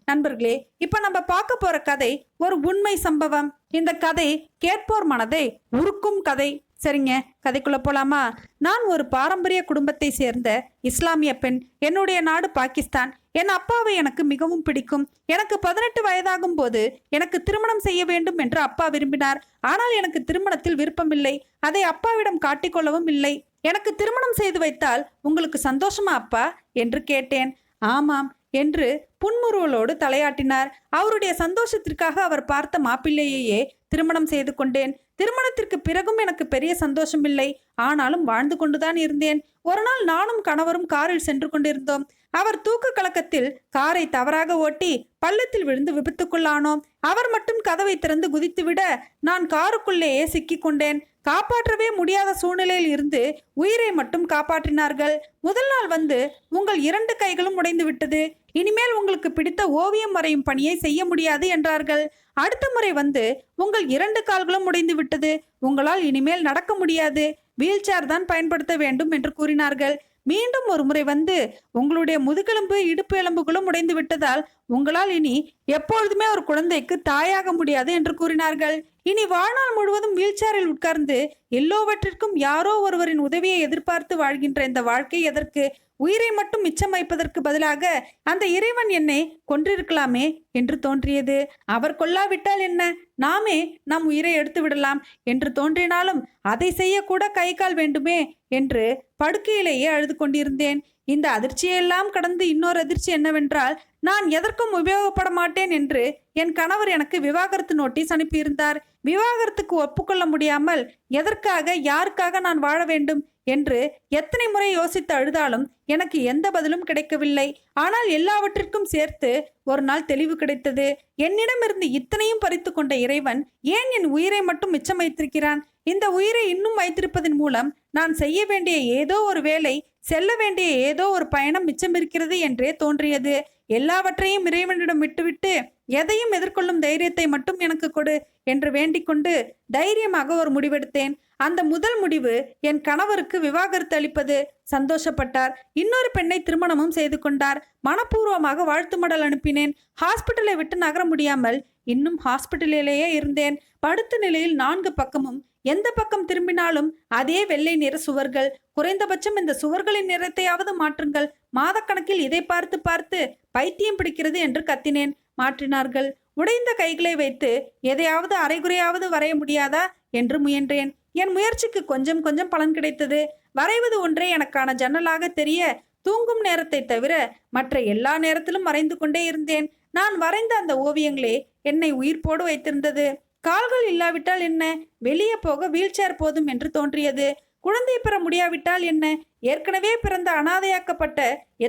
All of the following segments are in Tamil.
நண்பர்களே, இப்ப நம்ம பார்க்க போற கதை ஒரு உண்மை சம்பவம். இந்த கதை கேட்போர் மனதை உருக்கும் கதை. சரிங்க, கதைக்குள்ள போலாமா? நான் ஒரு பாரம்பரிய குடும்பத்தை சேர்ந்த இஸ்லாமிய பெண். என்னுடைய நாடு பாகிஸ்தான். என் அப்பாவை எனக்கு மிகவும் பிடிக்கும். எனக்கு 18 வயதாகும் போது எனக்கு திருமணம் செய்ய வேண்டும் என்று அப்பா விரும்பினார். ஆனால் எனக்கு திருமணத்தில் விருப்பமில்லை. அதை அப்பாவிடம் காட்டிக்கொள்ளவும் இல்லை. எனக்கு திருமணம் செய்து வைத்தால் உங்களுக்கு சந்தோஷமா அப்பா என்று கேட்டேன். ஆமாம் என்று புன்முறுவலோடு தலையாட்டினார். அவருடைய சந்தோஷத்திற்காக அவர் பார்த்த மாப்பிள்ளையே திருமணம் செய்து கொண்டேன். திருமணத்திற்கு பிறகும் எனக்கு பெரிய சந்தோஷம் இல்லை. ஆனாலும் வாழ்ந்து கொண்டுதான் இருந்தேன். ஒரு நாள் நானும் கணவரும் காரில் சென்று கொண்டிருந்தோம். அவர் தூக்க கலக்கத்தில் காரை தவறாக ஓட்டி பள்ளத்தில் விழுந்து விபத்துக்குள்ளானோம். அவர் மட்டும் கதவை திறந்து குதித்துவிட நான் காருக்குள்ளேயே சிக்கிக் கொண்டேன். காப்பாற்றவே முடியாத சூழ்நிலையில் இருந்து உயிரை மட்டும் காப்பாற்றினார்கள். முதல் நாள் வந்து உங்கள் 2 கைகளும் உடைந்து விட்டது. இனிமேல் உங்களுக்கு பிடித்த ஓவியம் வரையும் பணியை செய்ய முடியாது என்றார்கள். அடுத்த முறை வந்து உங்கள் 2 கால்களும் உடைந்து விட்டது. உங்களால் இனிமேல் நடக்க முடியாது. வீல் சேர் தான் பயன்படுத்த வேண்டும் என்று கூறினார்கள். மீண்டும் ஒரு முறை வந்து உங்களுடைய முதுகெலும்பு இடுப்பு எலும்புகளும் உடைந்து விட்டதால் உங்களால் இனி எப்பொழுதுமே ஒரு குழந்தைக்கு தாயாக முடியாது என்று கூறினார்கள். இனி வாழ்நாள் முழுவதும் வீல் சேரில் உட்கார்ந்து எல்லோவற்றிற்கும் யாரோ ஒருவரின் உதவியை எதிர்பார்த்து வாழ்கின்ற இந்த வாழ்க்கை எதற்கு? உயிரை மட்டும் மிச்சம் வைப்பதற்கு பதிலாக அந்த இறைவன் என்னை கொன்றிருக்கலாமே என்று தோன்றியது. அவர் கொல்லாவிட்டால் என்ன, நாமே நம் உயிரை எடுத்து விடலாம் என்று தோன்றினாலும் அதை செய்யக்கூட கை கால் வேண்டுமே என்று படுக்கையிலேயே அழுது கொண்டிருந்தேன். இந்த அதிர்ச்சியெல்லாம் கடந்து இன்னொரு அதிர்ச்சி என்னவென்றால், நான் எதற்கும் உபயோகப்பட மாட்டேன் என்று என் கணவர் எனக்கு விவாகரத்து நோட்டீஸ் அனுப்பியிருந்தார். விவாகரத்துக்கு ஒப்புக்கொள்ள முடியாமல் எதற்காக யாருக்காக நான் வாழ வேண்டும் என்று எத்தனை முறை யோசித்து அழுதாலும் எனக்கு எந்த பதிலும் கிடைக்கவில்லை. ஆனால் எல்லாவற்றிற்கும் சேர்த்து ஒரு நாள் தெளிவு கிடைத்தது. என்னிடமிருந்து இத்தனையும் பறித்து கொண்ட இறைவன் ஏன் என் உயிரை மட்டும் மிச்சம் வைத்திருக்கிறான்? இந்த உயிரை இன்னும் வைத்திருப்பதன் மூலம் நான் செய்ய வேண்டிய ஏதோ ஒரு வேலை, செல்ல வேண்டிய ஏதோ ஒரு பயணம் மிச்சம் இருக்கிறது என்றே தோன்றியது. எல்லாவற்றையும் இறைவனிடம் விட்டுவிட்டு எதையும் எதிர்கொள்ளும் தைரியத்தை மட்டும் எனக்கு கொடு என்று வேண்டிக் கொண்டு தைரியமாக ஒரு முடிவெடுத்தேன். அந்த முதல் முடிவு என் கணவருக்கு விவாகரத்து அளிப்பது. சந்தோஷப்பட்டார். இன்னொரு பெண்ணை திருமணமும் செய்து கொண்டார். மனப்பூர்வமாக வாழ்த்து மடல் அனுப்பினேன். ஹாஸ்பிட்டலை விட்டு நகர முடியாமல் இன்னும் ஹாஸ்பிட்டலிலேயே இருந்தேன். படுத்த நிலையில் 4 பக்கமும் எந்த பக்கம் திரும்பினாலும் அதே வெள்ளை நிற சுவர்கள். குறைந்தபட்சம் இந்த சுவர்களின் நிறத்தையாவது மாற்றுங்கள். மாதக்கணக்கில் இதை பார்த்து பார்த்து பைத்தியம் பிடிக்கிறது என்று கத்தினேன். மாற்றினார்கள். உடைந்த கைகளை வைத்து எதையாவது அரைகுறையாவது வரைய முடியாதா என்று முயன்றேன். என் முயற்சிக்கு கொஞ்சம் கொஞ்சம் பலன் கிடைத்தது. வரைவது ஒன்றே எனக்கான ஜன்னலாக தெரிய தூங்கும் நேரத்தை தவிர மற்ற எல்லா நேரத்திலும் வரைந்து கொண்டே இருந்தேன். நான் வரைந்த அந்த ஓவியங்களே என்னை உயிர்ப்போடு வைத்திருந்தது. கால்கள் இல்லாவிட்டால் என்ன, வெளியே போக வீல் சேர் போதும் என்று தோன்றியது. குழந்தை பெற முடியாவிட்டால் என்ன, ஏற்கனவே பிறந்த அனாதையாக்கப்பட்ட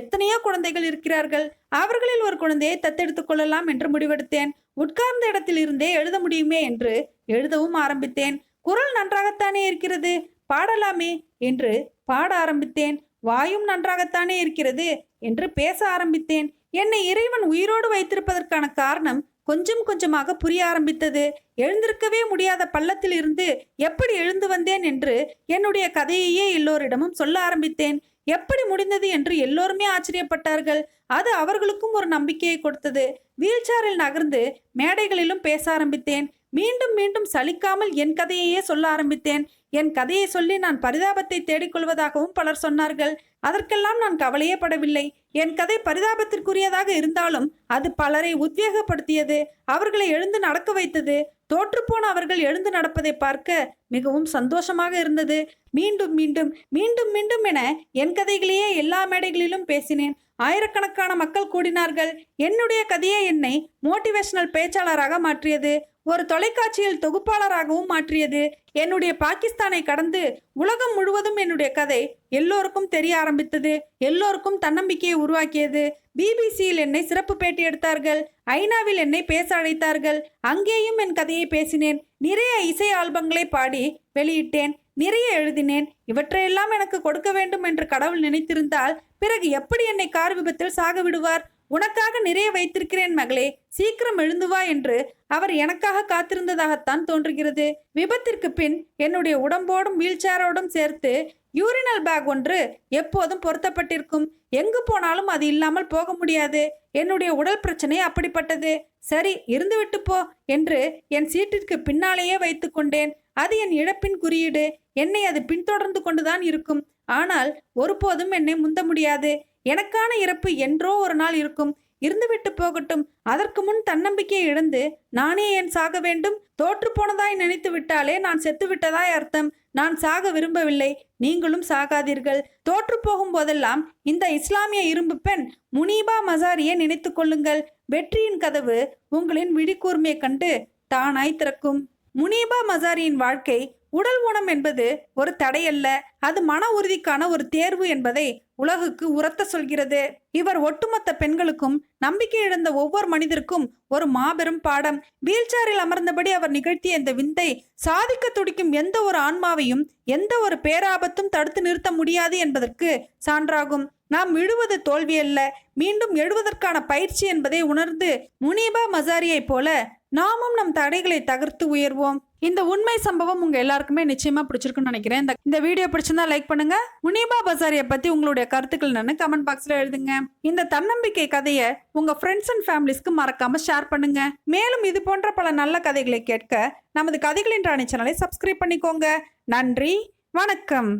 எத்தனையோ குழந்தைகள் இருக்கிறார்கள். அவர்களில் ஒரு குழந்தையை தத்தெடுத்துக் கொள்ளலாம் என்று முடிவெடுத்தேன். உட்கார்ந்த இடத்தில் இருந்தே எழுத முடியுமே என்று எழுதவும் ஆரம்பித்தேன். குரல் நன்றாகத்தானே இருக்கிறது, பாடலாமே என்று பாட ஆரம்பித்தேன். வாயும் நன்றாகத்தானே இருக்கிறது என்று பேச ஆரம்பித்தேன். என்னை இறைவன் உயிரோடு வைத்திருப்பதற்கான காரணம் கொஞ்சம் கொஞ்சமாக புரிய ஆரம்பித்தது. எழுந்திருக்கவே முடியாத பள்ளத்தில் இருந்து எப்படி எழுந்து வந்தேன் என்று என்னுடைய கதையையே எல்லோரிடமும் சொல்ல ஆரம்பித்தேன். எப்படி முடிந்தது என்று எல்லோருமே ஆச்சரியப்பட்டார்கள். அது அவர்களுக்கும் ஒரு நம்பிக்கையை கொடுத்தது. வீல் சேரில் நகர்ந்து மேடைகளிலும் பேச ஆரம்பித்தேன். மீண்டும் மீண்டும் சலிக்காமல் என் கதையையே சொல்ல ஆரம்பித்தேன். என் கதையை சொல்லி நான் பரிதாபத்தை தேடிக்கொள்வதாகவும் பலர் சொன்னார்கள். அதற்கெல்லாம் நான் கவலையே படவில்லை. என் கதை பரிதாபத்திற்குரியதாக இருந்தாலும் அது பலரை உத்வேகப்படுத்தியது. அவர்களை எழுந்து நடக்க வைத்தது. தோற்றுப்போன அவர்கள் எழுந்து நடப்பதை பார்க்க மிகவும் சந்தோஷமாக இருந்தது. மீண்டும் மீண்டும் மீண்டும் மீண்டும் என என் கதைகளையே எல்லா மேடைகளிலும் பேசினேன். ஆயிரக்கணக்கான மக்கள் கூடினார்கள். என்னுடைய கதையே என்னை மோட்டிவேஷனல் பேச்சாளராக மாற்றியது. ஒரு தொலைக்காட்சியில் தொகுப்பாளராகவும் மாற்றியது. என்னுடைய பாகிஸ்தானை கடந்து உலகம் முழுவதும் என்னுடைய கதை எல்லோருக்கும் தெரிய ஆரம்பித்தது. எல்லோருக்கும் தன்னம்பிக்கையை உருவாக்கியது. பிபிசியில் என்னை சிறப்பு பேட்டி எடுத்தார்கள். ஐநாவில் என்னை பேச அழைத்தார்கள். அங்கேயும் என் கதையை பேசினேன். நிறைய இசை ஆல்பங்களை பாடி வெளியிட்டேன். நிறைய எழுதினேன். இவற்றையெல்லாம் எனக்கு கொடுக்க வேண்டும் என்று கடவுள் நினைத்திருந்தால் பிறகு எப்படி என்னை கார் விபத்தில் சாக விடுவார்? உனக்காக நிறைய வைத்திருக்கிறேன் மகளே, சீக்கிரம் எழுந்து வா என்று அவர் எனக்காக காத்திருந்ததாகத்தான் தோன்றுகிறது. விபத்திற்கு பின் என்னுடைய உடம்போடும் வீல் சேரோடும் சேர்த்து யூரினல் பேக் ஒன்று எப்போதும் பொருத்தப்பட்டிருக்கும். எங்கு போனாலும் அது இல்லாமல் போக முடியாது. என்னுடைய உடல் பிரச்சனை அப்படிப்பட்டது. சரி, இருந்துவிட்டு போ என்று என் சீட்டிற்கு பின்னாலேயே வைத்து கொண்டேன். அது என் இழப்பின் குறியீடு. என்னை அது பின்தொடர்ந்து கொண்டுதான் இருக்கும். ஆனால் ஒருபோதும் என்னை முந்த முடியாது. எனக்கான இறப்பு என்றோ ஒரு நாள் இருக்கும். இருந்துவிட்டு போகட்டும். அதற்கு முன் தன்னம்பிக்கையை இழந்து நானே ஏன் சாக வேண்டும்? தோற்று போனதாய் நினைத்து விட்டாலே நான் செத்து விட்டதாய் அர்த்தம். நான் சாக விரும்பவில்லை. நீங்களும் சாகாதீர்கள். தோற்று போகும் போதெல்லாம் இந்த இஸ்லாமிய இரும்பு பெண் முனீபா மசாரியை நினைத்து கொள்ளுங்கள். வெற்றியின் கதவு உங்களின் விழிக்கூர்மையை கண்டு தானாய் திறக்கும். முனீபா மசாரியின் வாழ்க்கை உடல் ஊனம் என்பது ஒரு தடையல்ல, அது மன உறுதிக்கான ஒரு தேர்வு என்பதை உலகுக்கு உரத்த சொல்கிறது. இவர் ஒட்டுமொத்த பெண்களுக்கும், நம்பிக்கை இழந்த ஒவ்வொரு மனிதருக்கும் ஒரு மாபெரும் பாடம். வீல்சேரில் அமர்ந்தபடி அவர் நிகழ்த்திய இந்த விந்தை சாதிக்க துடிக்கும் எந்த ஒரு ஆன்மாவையும் எந்த ஒரு பேராபத்தும் தடுத்து நிறுத்த முடியாது என்பதற்கு சான்றாகும். நாம் விழுவது தோல்வி அல்ல, மீண்டும் எழுவதற்கான பயிற்சி என்பதை உணர்ந்து முனீபா மசாரியை போல நாமும் நம் தடைகளை தகர்த்து உயர்வோம். இந்த உண்மை சம்பவம் உங்க எல்லாருக்குமே நிச்சயமா பிடிச்சிருக்குன்னு நினைக்கிறேன். இந்த வீடியோ பிடிச்சிருந்தா லைக் பண்ணுங்க. முனீபா மசாரியை பத்தி உங்களுடைய கருத்துக்கள் என்னன்னு கமெண்ட் பாக்ஸ்ல எழுதுங்க. இந்த தன்னம்பிக்கை கதையை உங்க ஃப்ரெண்ட்ஸ் அண்ட் ஃபேமிலிஸ்க்கு மறக்காம ஷேர் பண்ணுங்க. மேலும் இது போன்ற பல நல்ல கதைகளை கேட்க நமது கதைகளின் ராணி சேனலை சப்ஸ்கிரைப் பண்ணிக்கோங்க. நன்றி, வணக்கம்.